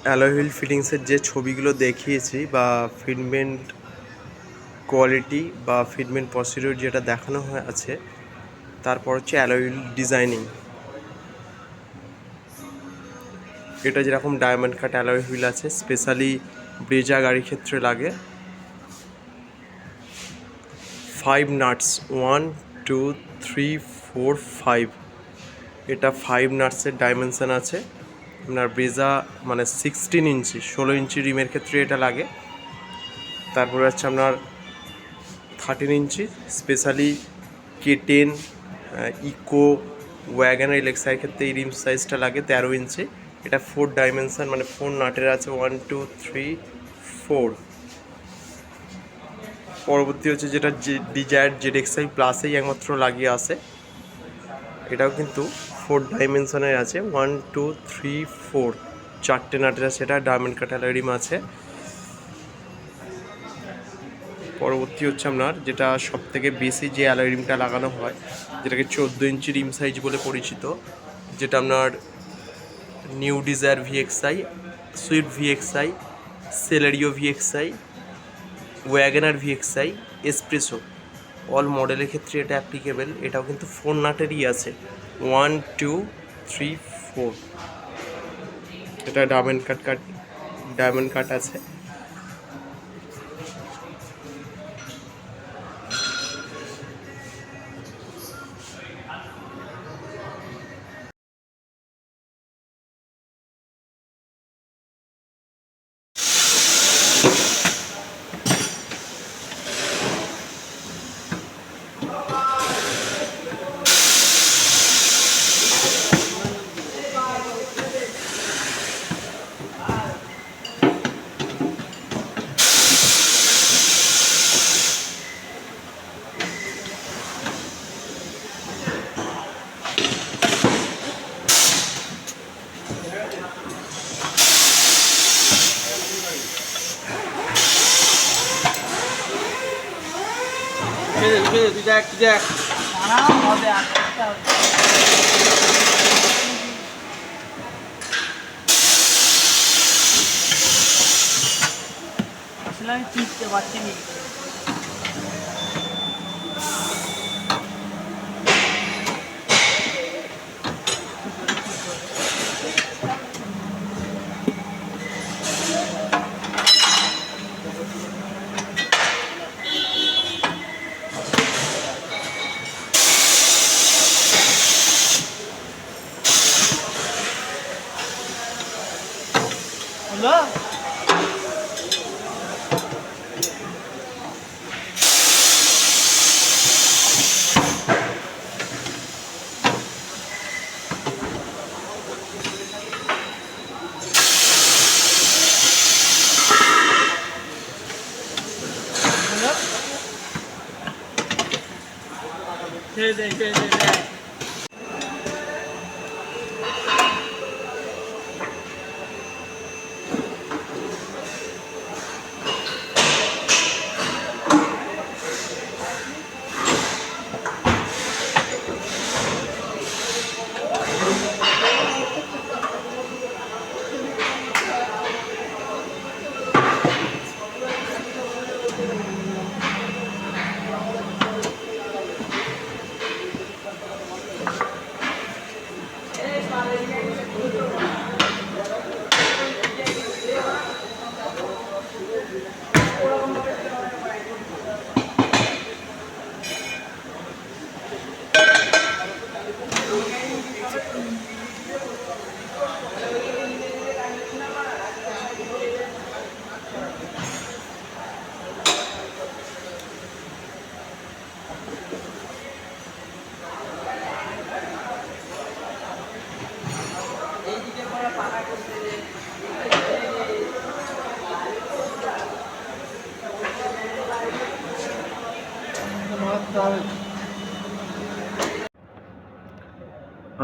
Alloy wheel ফিটিংসের যে ছবিগুলো দেখিয়েছি বা ফিটমেন্ট কোয়ালিটি বা ফিটমেন্ট প্রসিডিউর যেটা দেখানো আছে, তারপর হচ্ছে অ্যালয় হুইল ডিজাইনিং। এটা যেরকম ডায়মন্ড কাট অ্যালয় হুইল আছে, স্পেশালি ব্রেজা গাড়ির ক্ষেত্রে লাগে। 5 নাটস, 1 2 3 4 5, এটা 5 নাটসের ডাইমেনশন আছে। আপনার ব্রেজা মানে 16 ইঞ্চি, 16 ইঞ্চি রিমের ক্ষেত্রে এটা লাগে। তারপরে হচ্ছে আপনার 13 ইঞ্চি, স্পেশালি K10, ইকো, ওয়াগনার, এলেক্সার ক্ষেত্রে এই রিম সাইজটা লাগে 13 ইঞ্চি। এটা 4 ডাইমেনশন মানে 4 নাটের আছে, 1 2 3 4। পরবর্তী হচ্ছে যেটা ডিজায়ার ZXi প্লাসেই একমাত্র লাগিয়ে আসে, এটাও কিন্তু 4 ডাইমেনশনের আছে, 1 2 3 4, 4টে নাটের আছে। এটা ডায়মন্ড কাট অ্যালয় রিম আছে। পরবর্তী হচ্ছে আপনার যেটা সবথেকে বেশি যে অ্যালয় রিমটা লাগানো হয়, যেটাকে 14 ইঞ্চি রিম সাইজ বলে পরিচিত, যেটা আপনার new Dzire VXi, Swift VXi, Celerio VXi, WagonR VXi, S Presso, all মডেলের ক্ষেত্রে এটা অ্যাপ্লিকেবল। এটাও কিন্তু 4 নাটেরই আছে, 1 2 3 4। এটা ডায়মন্ড কাট আছে। তুই দেখ আসলে আমি চিনতে পারছি না। হলো ছেড়ে দে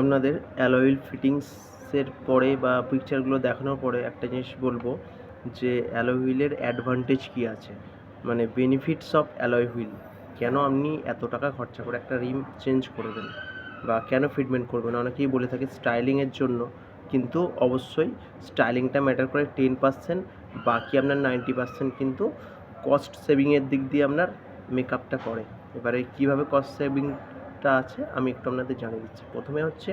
আপনাদের অ্যালয় হুইল ফিটিংসের পরে বা পিকচারগুলো দেখানোর পরে একটা জিনিস বলবো, যে অ্যালয় হুইলের অ্যাডভান্টেজ কী আছে, মানে বেনিফিটস অফ অ্যালয় হুইল। কেন আপনি এত টাকা খরচা করে একটা রিম চেঞ্জ করবেন বা কেন ফিটমেন্ট করবেন? অনেকেই বলে থাকে স্টাইলিংয়ের জন্য, কিন্তু অবশ্যই স্টাইলিংটা ম্যাটার করে 10%, বাকি আপনার 90% কিন্তু কস্ট সেভিংয়ের দিক দিয়ে আপনার মেকআপটা করে। এবারে কীভাবে কস্ট সেভিংটা আছে আমি একটু আপনাদের জানিয়ে দিচ্ছি। প্রথমে হচ্ছে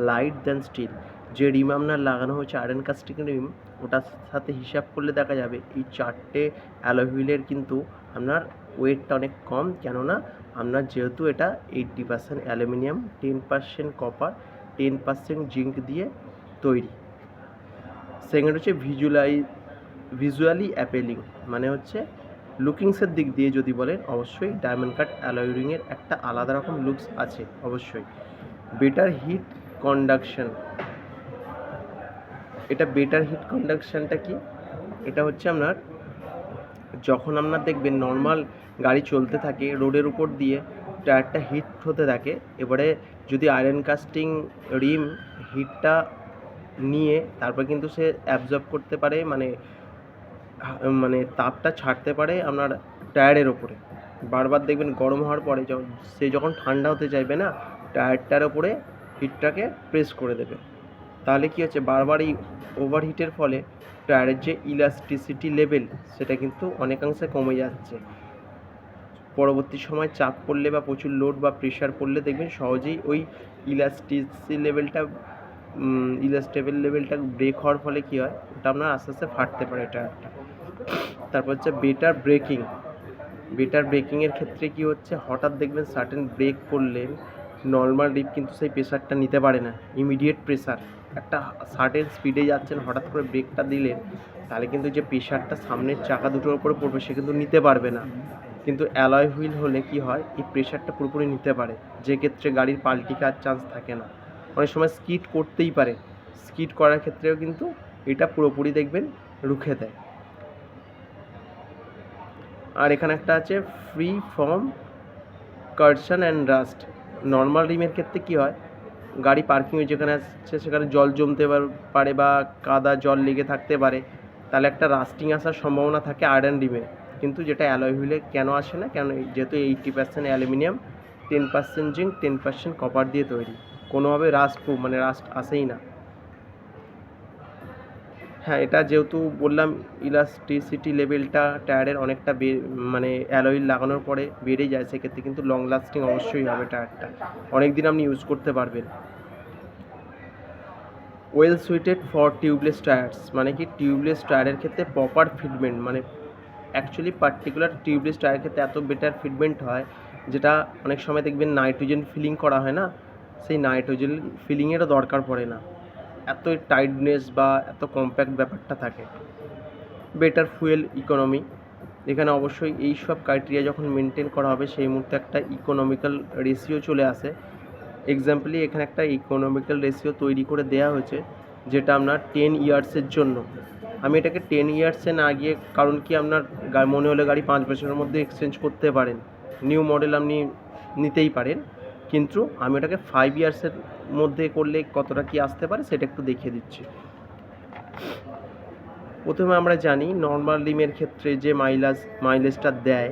লাইট দেন স্টিল, যে রিম আপনার লাগানো হয়েছে আয়রন কাস্টিং রিম, ওটার সাথে হিসাব করলে দেখা যাবে এই 4টে অ্যালয় হুইলের কিন্তু আপনার ওয়েটটা অনেক কম, কেননা আপনার যেহেতু এটা 80% অ্যালুমিনিয়াম, 10% কপার, 10% জিঙ্ক দিয়ে তৈরি। সেকেন্ড হচ্ছে ভিজুয়ালি অ্যাপেলিং, মানে হচ্ছে লুকিংসের দিক দিয়ে যদি বলেন অবশ্যই ডায়মন্ড কাট অ্যালয় রিংয়ের একটা আলাদা রকম লুকস আছে অবশ্যই। বেটার হিট কন্ডাকশন, এটা বেটার হিট কন্ডাকশানটা কি? এটা হচ্ছে আপনার যখন আপনার দেখবেন নর্মাল গাড়ি চলতে থাকে রোডের উপর দিয়ে টায়ারটা হিট হতে থাকে, এবারে যদি আয়রন কাস্টিং রিম হিটটা নিয়ে তারপর কিন্তু সে অ্যাবজর্ব করতে পারে, মানে তাপটা ছাড়তে পারে আপনার টায়ারের ওপরে। বারবার দেখবেন গরম হওয়ার পরে সে যখন ঠান্ডা হতে চাইবে না, টায়ারটার ওপরে হিটটাকে প্রেস করে দেবে। তাহলে কী হচ্ছে, বারবার এই ওভারহিটের ফলে টায়ারের যে ইলাস্টিসিটি লেভেল সেটা কিন্তু অনেকাংশে কমে যাচ্ছে। পরবর্তী সময় চাপ পড়লে বা প্রচুর লোড বা প্রেশার পড়লে দেখবেন সহজেই ওই ইলাস্টেবল লেভেলটা ব্রেক হওয়ার ফলে কী হয়, ওটা আপনার আস্তে আস্তে ফাটতে পারে টায়ারটা। তারপর হচ্ছে বেটার ব্রেকিংয়ের ক্ষেত্রে কী হচ্ছে, হঠাৎ দেখবেন সার্টেন ব্রেক করলে নর্মাল রিপ কিন্তু সেই প্রেশারটা নিতে পারে না, ইমিডিয়েট প্রেশার। একটা সার্টেন স্পিডে যাচ্ছেন, হঠাৎ করে ব্রেকটা দিলেন, তাহলে কিন্তু যে প্রেশারটা সামনের চাকা দুটোর উপরে পড়বে সে কিন্তু নিতে পারবে না। কিন্তু অ্যালয় হুইল হলে কি হয়, এই প্রেশারটা পুরোপুরি নিতে পারে, যে ক্ষেত্রে গাড়ির পাল্টি খাওয়ার চান্স থাকে না। অনেক সময় স্কিড করতেই পারে, স্কিড করার ক্ষেত্রেও কিন্তু এটা পুরোপুরি দেখবেন রুখে দেয়। আর এখানে একটা আছে free from corrosion and rust. Normal রিমের ক্ষেত্রে কী হয়, গাড়ি পার্কিংয়ে যেখানে আসছে সেখানে জল জমতে পারে বা কাদা জল লেগে থাকতে পারে, তাহলে একটা রাস্টিং আসার সম্ভাবনা থাকে আয়রন রিমে। কিন্তু যেটা অ্যালয় হুইলে কেন আসে না, কেন যেহেতু 80% অ্যালুমিনিয়াম, 10% জিঙ্ক, 10% কপার দিয়ে তৈরি, কোনোভাবে রাস্ট আসেই না। হ্যাঁ, এটা যেহেতু বললাম ইলাস্টিসিটি লেভেলটা টায়ারের অনেকটা অ্যালয় লাগানোর পরে বেড়ে যায়, সেক্ষেত্রে কিন্তু লং লাস্টিং অবশ্যই হবে টায়ারটা, অনেক দিন আপনি ইউজ করতে পারবেন। Well suited for tubeless tyres, মানে কি টিউবলেস টায়ারের ক্ষেত্রে প্রপার ফিটমেন্ট, মানে অ্যাকচুয়ালি পার্টিকুলার টিউবলেস টায়ারের ক্ষেত্রে এত বেটার ফিটমেন্ট হয়, যেটা অনেক সময় দেখবেন নাইট্রোজেন ফিলিং করা হয় না, সেই নাইট্রোজেন ফিলিংয়েরও দরকার পড়ে না, এত টাইটনেস বা এত কম্প্যাক্ট ব্যাপারটা থাকে। বেটার ফুয়েল ইকোনমি, এখানে অবশ্যই এই সব ক্রাইটেরিয়া যখন মেনটেন করা হবে সেই মুহূর্তে একটা ইকোনমিক্যাল রেশিও চলে আসে। এক্সাম্পলি এখানে একটা ইকোনমিক্যাল রেশিও তৈরি করে দেওয়া হয়েছে, যেটা আপনার 10 ইয়ার্সের জন্য। আমি এটাকে 10 ইয়ার্সে না গিয়ে, কারণ কি আপনার মনে হলে গাড়ি 5 বছরের মধ্যে এক্সচেঞ্জ করতে পারেন, নিউ মডেল আপনি নিতেই পারেন, কিন্তু আমি ওটাকে 5 ইয়ার্সের মধ্যে করলে কতটা কি আসতে পারে সেটা একটু দেখিয়ে দিচ্ছি। প্রথমে আমরা জানি নর্মাল রিমের ক্ষেত্রে যে মাইলেজটা দেয়,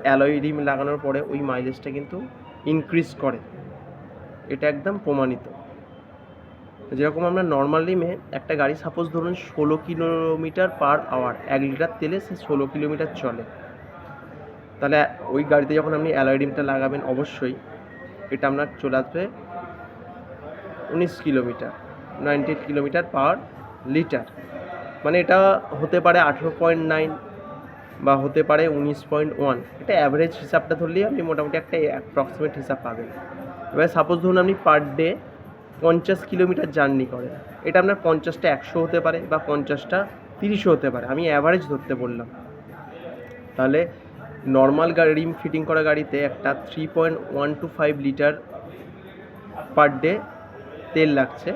অ্যালয় রিম লাগানোর পরে ওই মাইলেজটা কিন্তু ইনক্রিজ করে, এটা একদম প্রমাণিত। যেরকম আমরা নর্মাল রিমে একটা গাড়ি সাপোজ ধরুন 16 কিলোমিটার পার আওয়ার, 1 লিটার তেলে সে 16 কিলোমিটার চলে, তাহলে ওই গাড়িতে যখন আপনি অ্যালয় রিমটা লাগাবেন অবশ্যই এটা আপনার চলে আসবে 19 কিলোমিটার, 98 কিলোমিটার পার লিটার, মানে এটা হতে পারে 18.9 বা হতে পারে 19.1, এটা অ্যাভারেজ হিসাবটা ধরলেই আপনি মোটামুটি একটা অ্যাপ্রক্সিমেট হিসাব পাবেন। এবার সাপোজ ধরুন আপনি পার ডে 50 কিলোমিটার জার্নি করেন, এটা আপনার 50টা 100 হতে পারে বা 50টা 30ও হতে পারে, আমি অ্যাভারেজ ধরতে বললাম। তাহলে নর্মাল রিম ফিটিং করা গাড়িতে একটা 3.125 লিটার পার ডে তেল লাগছে,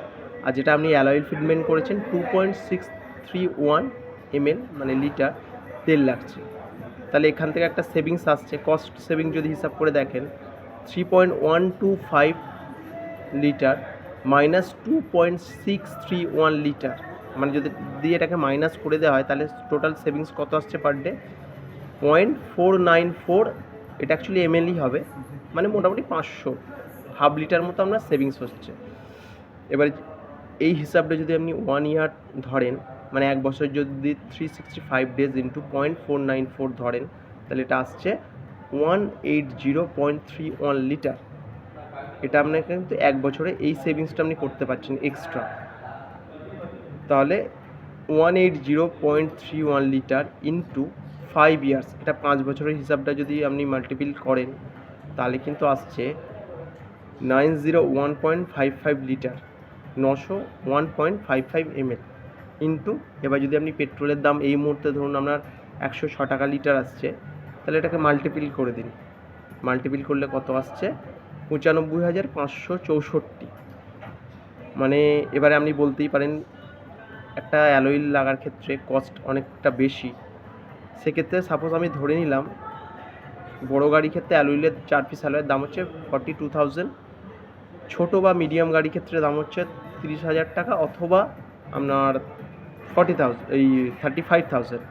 আর যেটা আপনি অ্যালয় ফিটমেন্ট করেছেন 2.631 ml মানে লিটার তেল লাগছে। তাহলে এখান থেকে একটা সেভিংস আসছে, কস্ট সেভিং যদি হিসাব করে দেখেন 3.125 লিটার মাইনাস 2.631 লিটার, মানে যদি দিয়ে এটাকে মাইনাস করে দেওয়া হয় তাহলে টোটাল সেভিংস কত আসছে পার ডে 0.494, এটা অ্যাকচুয়ালি এমএলই হবে, মানে মোটামুটি 500 হাফ লিটার মতো আপনার সেভিংস হচ্ছে। এবারে এই হিসাবটা যদি আপনি 1 ইয়ার ধরেন, মানে 1 বছর যদি 365 ডেজ ইন্টু 0.494 ধরেন, তাহলে এটা আসছে 180.31 লিটার। এটা আপনাকে কিন্তু 1 বছরে এই সেভিংসটা আপনি করতে পারছেন এক্সট্রা। তাহলে 180.31 লিটার ইন্টু 5 ইয়ার্স, এটা 5 বছরের হিসাবটা যদি আপনি মাল্টিপিল করেন, তাহলে কিন্তু আসছে 901.55 লিটার, 901.55 ml ইন্টু, এবার যদি আপনি পেট্রোলের দাম এই মুহূর্তে ধরুন আপনার 106 টাকা লিটার আসছে, তাহলে এটাকে মাল্টিপিল করে দিন। মাল্টিপিল করলে কত আসছে? 95,564। মানে এবারে আপনি বলতেই পারেন একটা অ্যালয় লাগার ক্ষেত্রে কস্ট অনেকটা বেশি। সেক্ষেত্রে সাপোজ আমি ধরে নিলাম বড় গাড়ির ক্ষেত্রে অ্যালয়ের 4 পিস অ্যালয়ের দাম হচ্ছে 42,000, ছোটো বা মিডিয়াম গাড়ির ক্ষেত্রে দাম হচ্ছে 30,000 টাকা, অথবা আপনার 35,000।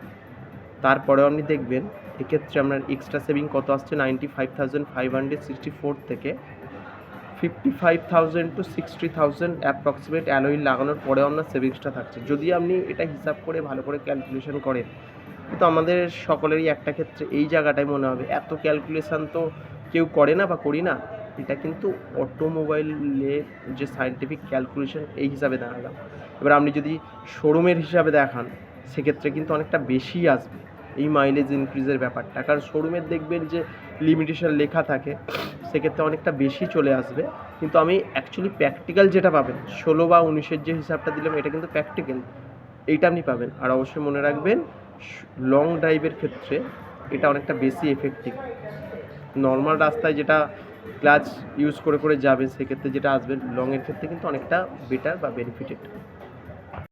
তারপরেও আপনি দেখবেন এক্ষেত্রে আপনার এক্সট্রা সেভিং কত আসছে, 95,564 থেকে 55,000 to 60,000 অ্যাপ্রক্সিমেট অ্যালয় লাগানোর পরেও আপনার সেভিংসটা থাকছে। যদি আপনি এটা হিসাব করে ভালো করে ক্যালকুলেশন করেন, কিন্তু আমাদের সকলেরই একটা ক্ষেত্রে এই জায়গাটায় মনে হবে এত ক্যালকুলেশান তো কেউ করে না বা করি না। এটা কিন্তু অটোমোবাইলের যে সায়েন্টিফিক ক্যালকুলেশন এই হিসাবে দেখালাম। এবার আপনি যদি শোরুমের হিসাবে দেখান, সেক্ষেত্রে কিন্তু অনেকটা বেশি আসবে এই মাইলেজ ইনক্রিজের ব্যাপারটা, কারণ শোরুমের দেখবেন যে লিমিটেশন লেখা থাকে, সেক্ষেত্রে অনেকটা বেশি চলে আসবে। কিন্তু আমি অ্যাকচুয়ালি প্র্যাকটিক্যাল যেটা পাবেন 16 বা 19-এর যে হিসাবটা দিলাম, এটা কিন্তু প্র্যাকটিক্যাল, এইটা আপনি পাবেন। আর অবশ্যই মনে রাখবেন লং ড্রাইভের ক্ষেত্রে এটা অনেকটা বেশি এফেক্টিভ। নর্মাল রাস্তায় যেটা ক্লাচ ইউজ করে করে যাবে, সেক্ষেত্রে যেটা আসবে, লংয়ের ক্ষেত্রে কিন্তু অনেকটা বেটার বা বেনিফিটেড।